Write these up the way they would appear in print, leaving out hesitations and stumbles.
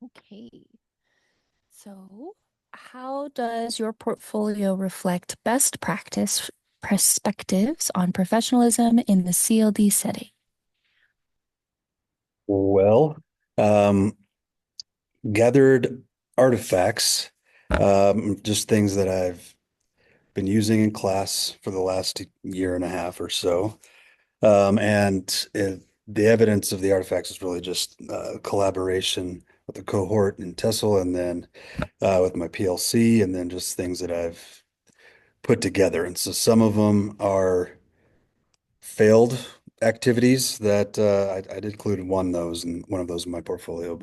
Okay. So, how does your portfolio reflect best practice perspectives on professionalism in the CLD setting? Well, um, gathered artifacts, just things that I've been using in class for the last year and a half or so. The evidence of the artifacts is really just collaboration with the cohort in TESOL and then with my PLC and then just things that I've put together. And so some of them are failed activities that I did include one of those in my portfolio,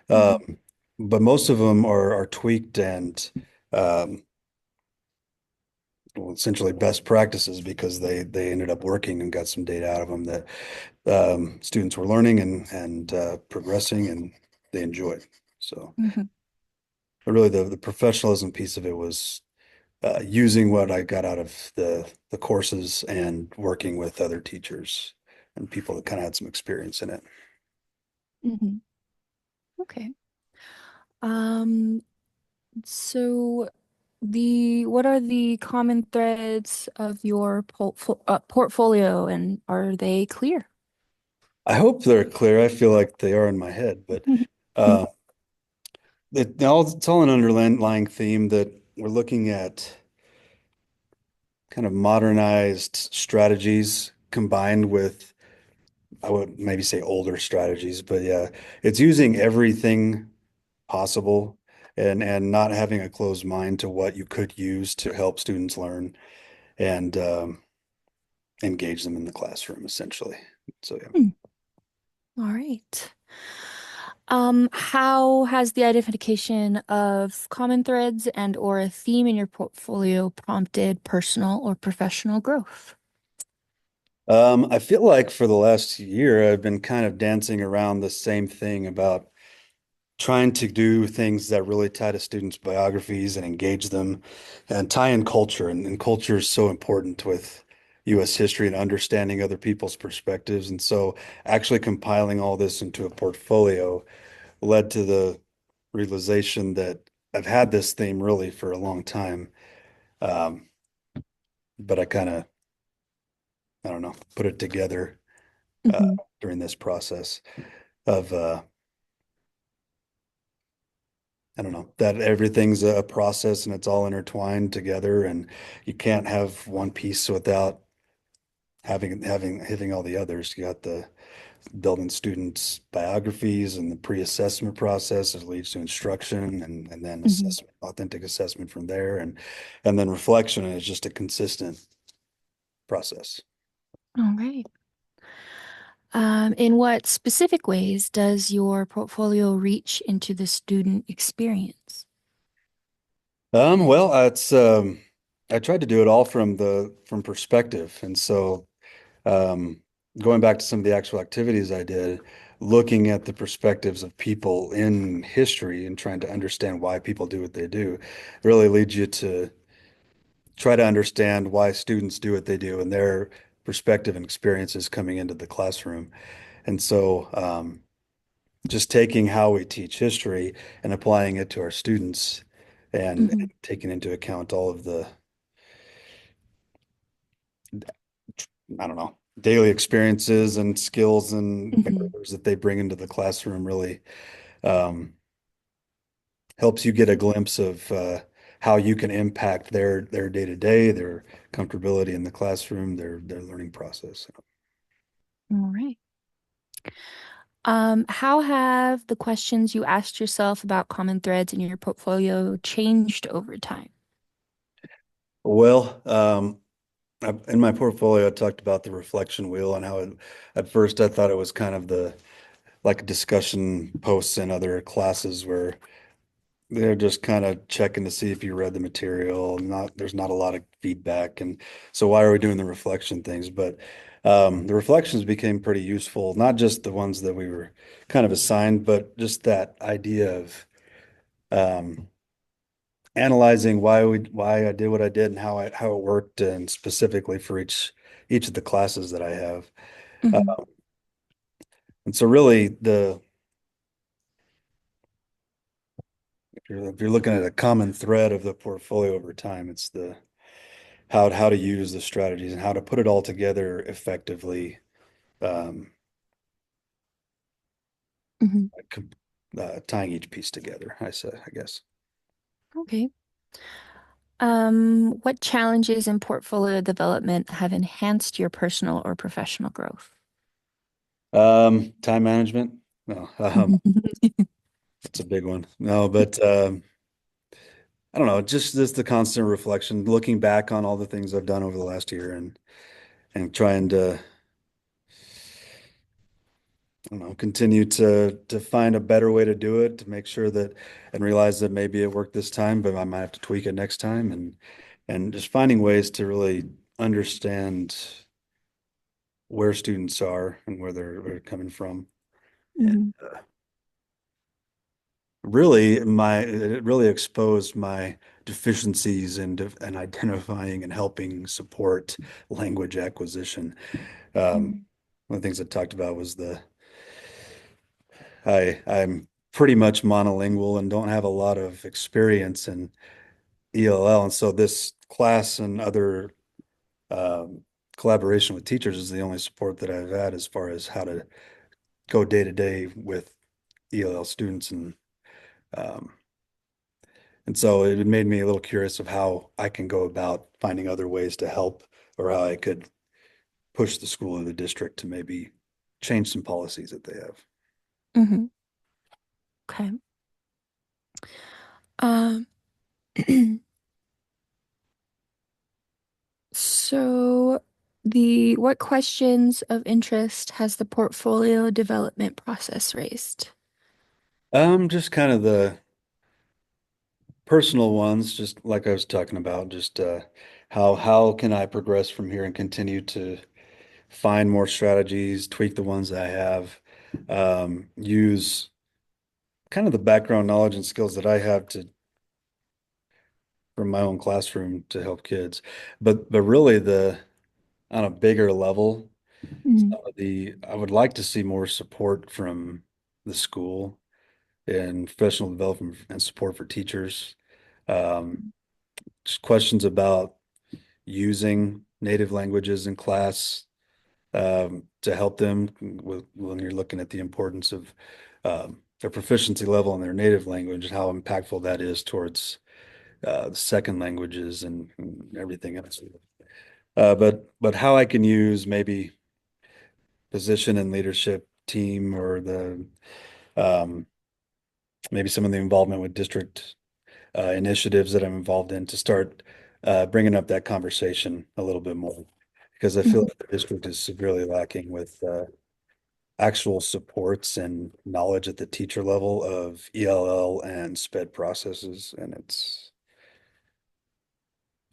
Hmm. um, but most of them are tweaked and um, well, essentially best practices because they ended up working and got some data out of them that students were learning and progressing and they enjoyed. So Hmm. but really the professionalism piece of it was using what I got out of the courses and working with other teachers and people that kind of had some experience in it. Hmm. Okay. Um, so what are the common threads of your portfolio and are they clear? I hope they're clear. I feel like they are in my head, but uh, it's all an underlying theme that we're looking at kind of modernized strategies combined with, I would maybe say older strategies, but yeah, it's using everything possible and not having a closed mind to what you could use to help students learn and engage them in the classroom, essentially. So yeah. Hmm. All right. How has the identification of common threads and or a theme in your portfolio prompted personal or professional growth? I feel like for the last year, I've been kind of dancing around the same thing about trying to do things that really tie to students' biographies and engage them and tie in culture. And culture is so important with U.S. history and understanding other people's perspectives. And so actually compiling all this into a portfolio led to the realization that I've had this theme really for a long time. Um, but I don't know, put it together uh, Hmm. during this process of I don't know, that everything's a process and it's all intertwined together and you can't have one piece without hitting all the others. You got the building students' biographies and the pre-assessment process that leads to instruction and then Hmm. assessment, authentic assessment from there and then reflection is just a consistent process. All right. In what specific ways does your portfolio reach into the student experience? Well, it's I tried to do it all from perspective. And so um, going back to some of the actual activities I did, looking at the perspectives of people in history and trying to understand why people do what they do, really leads you to try to understand why students do what they do and their perspective and experiences coming into the classroom. And so just taking how we teach history and applying it to our students and Hmm. taking into account all of the, I don't know, daily experiences and skills and Hmm. barriers that they bring into the classroom really um, helps you get a glimpse of how you can impact their day to day, their comfortability in the classroom, their learning process. All right. How have the questions you asked yourself about common threads in your portfolio changed over time? Well, in my portfolio, I talked about the reflection wheel and how at first I thought it was kind of the like discussion posts in other classes where they're just kind of checking to see if you read the material. There's not a lot of feedback, and so why are we doing the reflection things? But the reflections became pretty useful, not just the ones that we were kind of assigned, but just that idea of um, analyzing why I did what I did and how it worked, and specifically for each of the classes that I have. Hmm. And so really if you're looking at a common thread of the portfolio over time, it's the how to use the strategies and how to put it all together effectively, um, Mhm. com- tying each piece together, I guess. Okay. What challenges in portfolio development have enhanced your personal or professional growth? Time management. No, that's a big one. No, but I don't know, just the constant reflection, looking back on all the things I've done over the last year and trying to, I don't know, continue to find a better way to do it, to make sure that and realize that maybe it worked this time, but I might have to tweak it next time and just finding ways to really understand where students are and where they're coming from. And Mhm. it really exposed my deficiencies and identifying and helping support language acquisition. Um, Mhm. one of the things I talked about was I'm pretty much monolingual and don't have a lot of experience in ELL, and so this class and other um, collaboration with teachers is the only support that I've had as far as how to go day to day with ELL students um, and so it made me a little curious of how I can go about finding other ways to help or how I could push the school and the district to maybe change some policies that they have. Mhm. Okay. Um, so what questions of interest has the portfolio development process raised? Just kind of the personal ones, just like I was talking about, just how can I progress from here and continue to find more strategies, tweak the ones that I have, use kind of the background knowledge and skills that I have to from my own classroom to help kids. But really the on a bigger level, Mhm. I would like to see more support from the school and professional development and support for teachers. Um, just questions about using native languages in class to help them when you're looking at the importance of their proficiency level in their native language and how impactful that is towards the second languages and everything else. But how I can use maybe position and leadership team or the um, maybe some of the involvement with district initiatives that I'm involved in to start bringing up that conversation a little bit more because I feel Mhm. like the district is severely lacking with actual supports and knowledge at the teacher level of ELL and SPED processes, and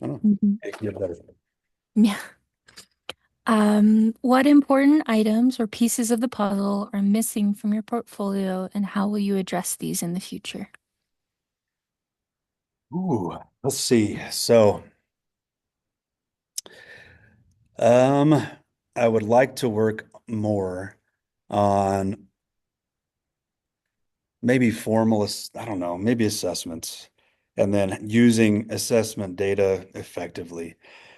I don't know, Mhm. it can get better. Yeah. What important items or pieces of the puzzle are missing from your portfolio, and how will you address these in the future? Ooh, let's see. So, um, I would like to work more on maybe I don't know, maybe assessments, and then using assessment data effectively.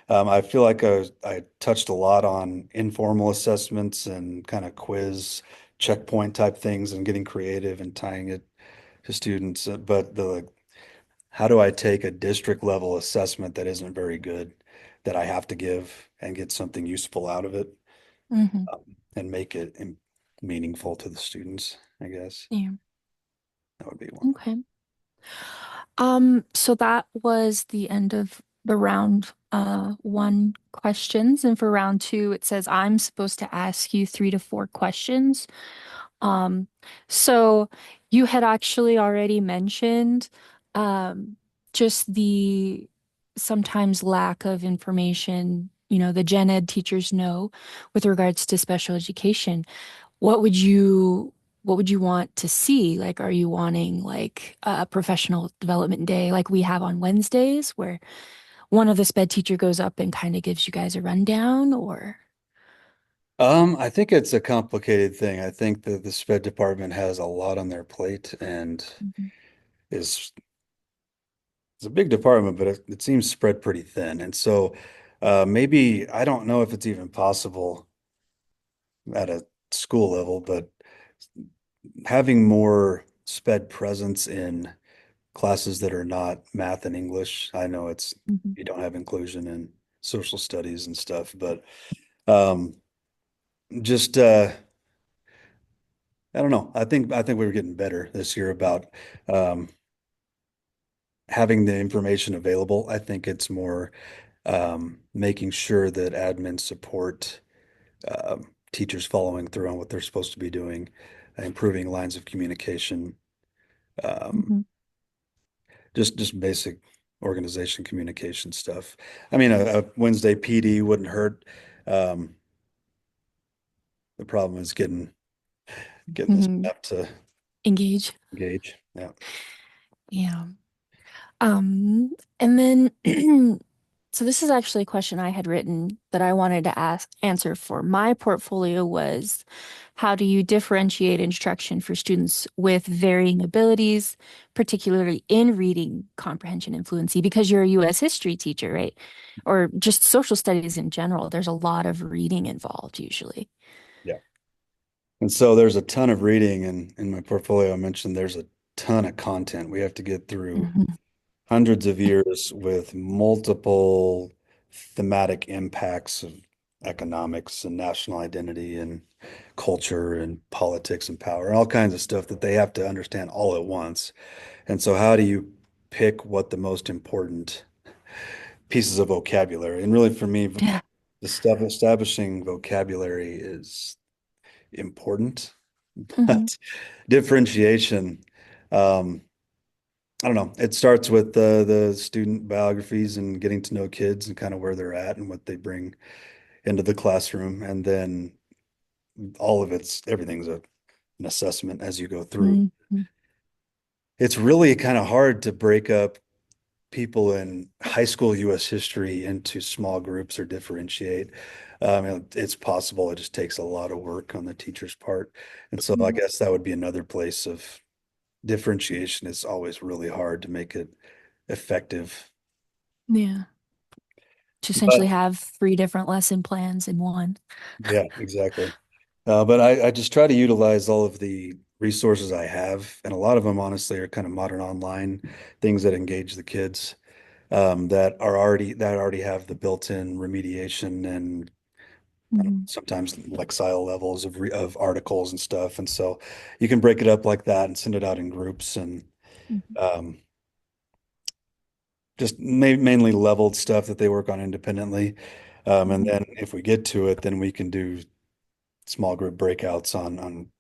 I feel like I touched a lot on informal assessments and kind of quiz checkpoint type things and getting creative and tying it to students. But how do I take a district level assessment that isn't very good that I have to give and get something useful out of it, Hmm. and make it meaningful to the students, I guess Yeah. that would be one. Okay. So that was the end of the round one questions. And for round two, it says I'm supposed to ask you 3 to 4 questions. Um, so you had actually already mentioned um just the sometimes lack of information, the gen ed teachers know with regards to special education. What would you what would you want to see? Like, are you wanting like a professional development day like we have on Wednesdays where one of the sped teacher goes up and kind of gives you guys a rundown or I think it's a complicated thing. I think that the SPED department has a lot on their plate and Mhm. is it's a big department, but it seems spread pretty thin. And so maybe I don't know if it's even possible at a school level, but having more sped presence in classes that are not math and English. I know it's Mhm. you don't have inclusion in social studies and stuff, but um just I don't know. I think we were getting better this year about um having the information available. I think it's more making sure that admin support teachers following through on what they're supposed to be doing, improving lines of communication, um, Mhm. just basic organization communication stuff. I mean, a Wednesday PD wouldn't hurt. Um, the problem is getting this Mhm. up to Engage. engage. Yeah. Yeah. Um, and then so this is actually a question I had written that I wanted to answer for my portfolio was how do you differentiate instruction for students with varying abilities, particularly in reading comprehension and fluency? Because you're a US history teacher, right? Or just social studies in general. There's a lot of reading involved usually. Yeah. And so there's a ton of reading, and in my portfolio, I mentioned there's a ton of content we have to get through Mhm. hundreds of years with multiple thematic impacts of economics and national identity and culture and politics and power, all kinds of stuff that they have to understand all at once. And so, how do you pick what the most important pieces of vocabulary? And really, for me, Yeah. the stuff establishing vocabulary is important, Hmm. but differentiation. Um, I don't know. It starts with the student biographies and getting to know kids and kind of where they're at and what they bring into the classroom. And then all of everything's an assessment as you go through. Hmm. It's really kind of hard to break up people in high school US history into small groups or differentiate. It's possible. It just takes a lot of work on the teacher's part. And so I guess that would be another place of differentiation is always really hard to make it effective. Yeah. To essentially But have three different lesson plans in one. yeah, exactly. But I just try to utilize all of the resources I have, and a lot of them honestly are kind of modern online things that engage the kids that already have the built-in remediation and I don't know, Hmm. sometimes Lexile levels of articles and stuff. And so you can break it up like that and send it out in groups and Hmm. um, just mainly leveled stuff that they work on independently. And Hmm. then if we get to it, then we can do small group breakouts on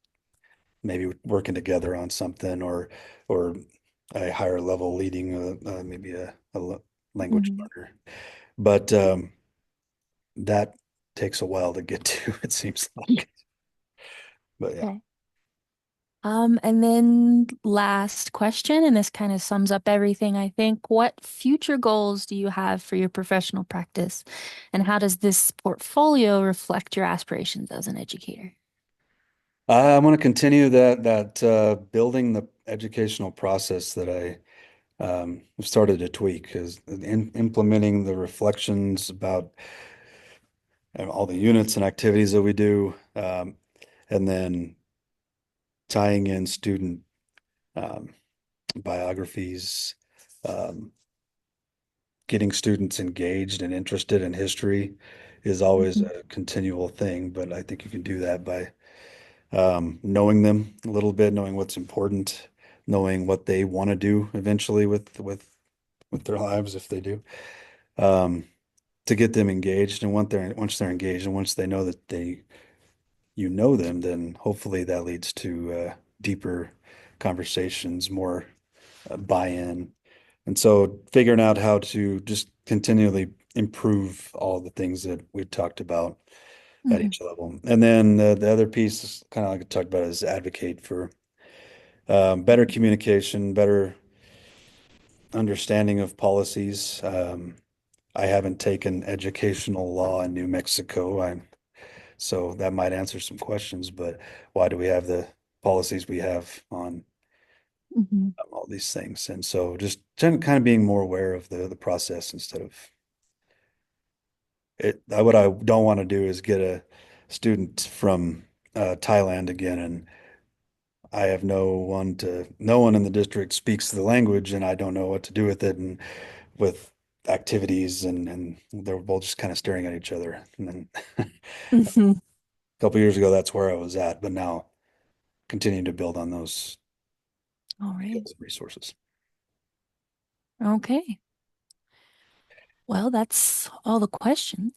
maybe working together on something or a higher level leading maybe a language Hmm. learner. But that takes a while to get to, it seems like. But yeah. Okay. And then last question, and this kind of sums up everything, I think. What future goals do you have for your professional practice? And how does this portfolio reflect your aspirations as an educator? I want to continue that building the educational process that I have started to tweak is implementing the reflections about all the units and activities that we do, and then tying in student um, biographies, um, getting students engaged and interested in history is always Hmm. a continual thing, but I think you can do that by knowing them a little bit, knowing what's important, knowing what they want to do eventually with their lives if they do, um, to get them engaged. And once they're engaged and once they know that you know them, then hopefully that leads to deeper conversations, more buy-in. And so figuring out how to just continually improve all the things that we've talked about at Hmm. each level. And then the other piece is kind of like I talked about is advocate for better communication, better understanding of policies. I haven't taken educational law in New Mexico. So that might answer some questions, but why do we have the policies we have on Mhm. all these things. And so just kind of being more aware of the process instead of it. What I don't want to do is get a student from Thailand again, and I have no one in the district speaks the language, and I don't know what to do with it, and with activities, and they're both just kind of staring at each other. And then a Mhm. couple years ago, that's where I was at, but now continuing to build on those All right. skills and resources. Okay. Well, that's all the questions.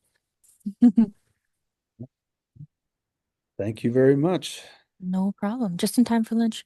Thank you very much. No problem. Just in time for lunch.